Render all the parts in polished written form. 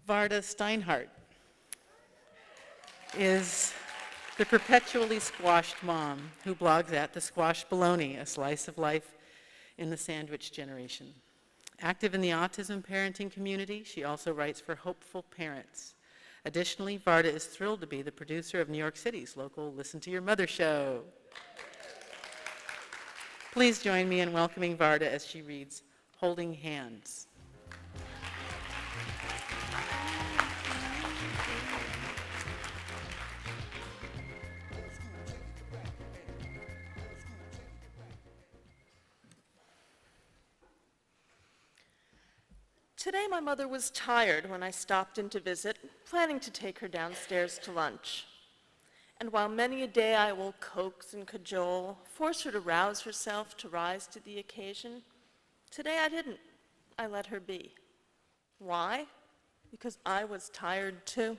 Varda Steinhardt is the perpetually squashed mom who blogs at The Squashed Bologna, a slice of life in the sandwich generation. Active in the autism parenting community, she also writes for Hopeful Parents. Additionally, Varda is thrilled to be the producer of New York City's local Listen to Your Mother show. Please join me in welcoming Varda as she reads Holding Hands. Today my mother was tired when I stopped in to visit, planning to take her downstairs to lunch. And while many a day I will coax and cajole, force her to rouse herself to rise to the occasion, today I didn't. I let her be. Why? Because I was tired too.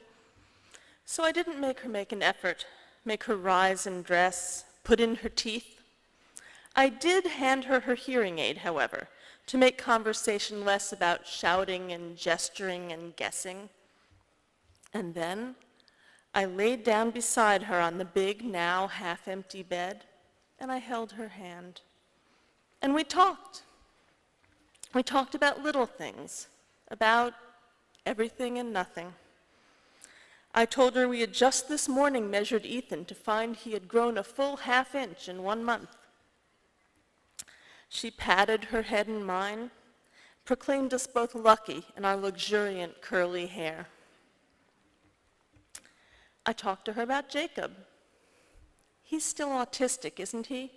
So I didn't make her make an effort, make her rise and dress, put in her teeth. I did hand her her hearing aid, however, to make conversation less about shouting and gesturing and guessing. And then I laid down beside her on the big, now half-empty bed, and I held her hand. And we talked. We talked about little things, about everything and nothing. I told her we had just this morning measured Ethan to find he had grown a full half-inch in 1 month. She patted her head in mine, proclaimed us both lucky in our luxuriant curly hair. I talked to her about Jacob. He's still autistic, isn't he?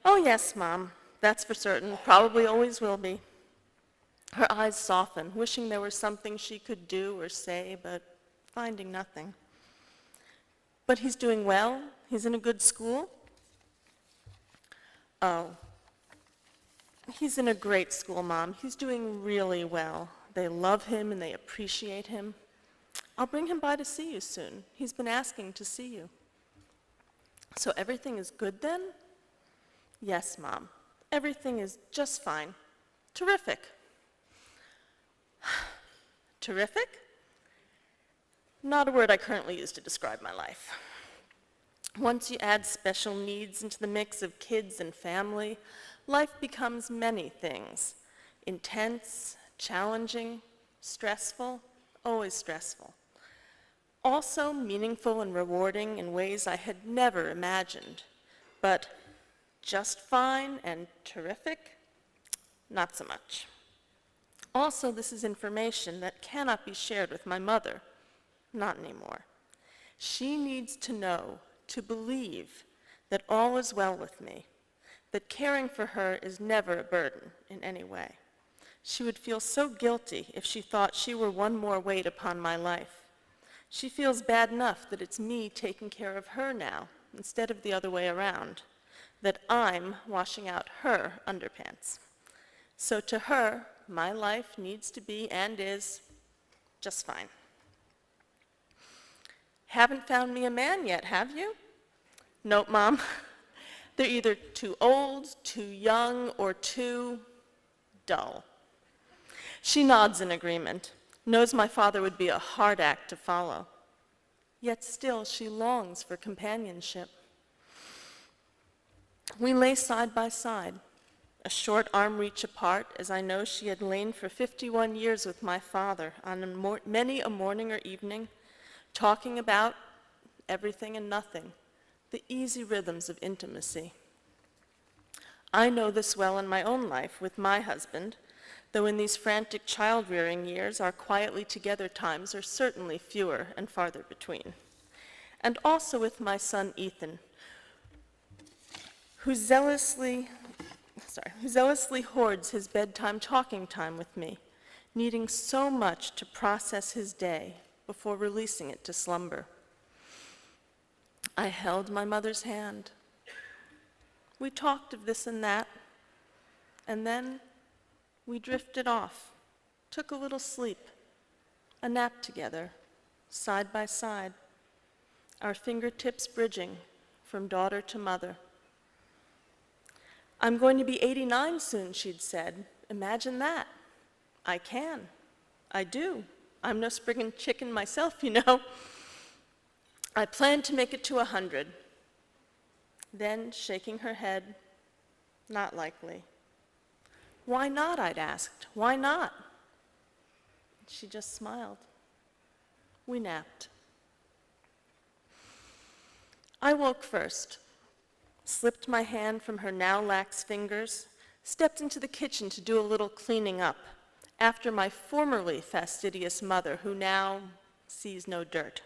Oh yes, Mom, that's for certain, probably always will be. Her eyes softened, wishing there was something she could do or say, but finding nothing. But he's doing well? He's in a good school? Oh. He's in a great school, Mom. He's doing really well. They love him and they appreciate him. I'll bring him by to see you soon. He's been asking to see you. So everything is good then? Yes, Mom. Everything is just fine. Terrific. Terrific? Not a word I currently use to describe my life. Once you add special needs into the mix of kids and family, life becomes many things. Intense, challenging, stressful, always stressful. Also meaningful and rewarding in ways I had never imagined. But just fine and terrific? Not so much. Also, this is information that cannot be shared with my mother. Not anymore. She needs to know, to believe, that all is well with me, that caring for her is never a burden in any way. She would feel so guilty if she thought she were one more weight upon my life. She feels bad enough that it's me taking care of her now, instead of the other way around, that I'm washing out her underpants. So to her, my life needs to be and is just fine. Haven't found me a man yet, have you? Nope, Mom. They're either too old, too young, or too dull. She nods in agreement, knows my father would be a hard act to follow. Yet still she longs for companionship. We lay side by side, a short arm reach apart, as I know she had lain for 51 years with my father on many a morning or evening, talking about everything and nothing, the easy rhythms of intimacy. I know this well in my own life with my husband, though in these frantic child-rearing years, our quietly together times are certainly fewer and farther between. And also with my son Ethan, who zealously hoards his bedtime talking time with me, needing so much to process his day before releasing it to slumber. I held my mother's hand. We talked of this and that, and then we drifted off, took a little sleep, a nap together, side by side, our fingertips bridging from daughter to mother. I'm going to be 89 soon, she'd said. Imagine that. I can. I do. I'm no spring chicken myself, you know. I planned to make it to 100. Then, shaking her head, not likely. Why not, I'd asked. Why not? She just smiled. We napped. I woke first, slipped my hand from her now lax fingers, stepped into the kitchen to do a little cleaning up after my formerly fastidious mother, who now sees no dirt.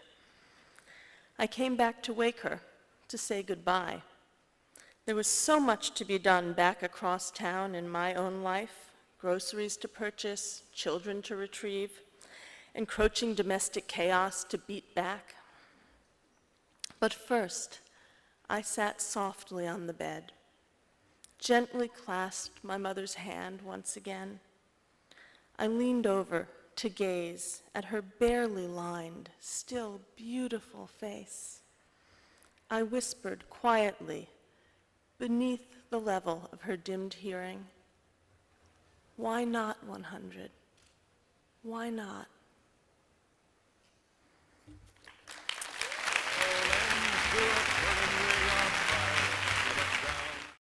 I came back to wake her, to say goodbye. There was so much to be done back across town in my own life, groceries to purchase, children to retrieve, encroaching domestic chaos to beat back. But first, I sat softly on the bed, gently clasped my mother's hand once again. I leaned over to gaze at her barely lined, still beautiful face. I whispered quietly, beneath the level of her dimmed hearing, "Why not 100? Why not?"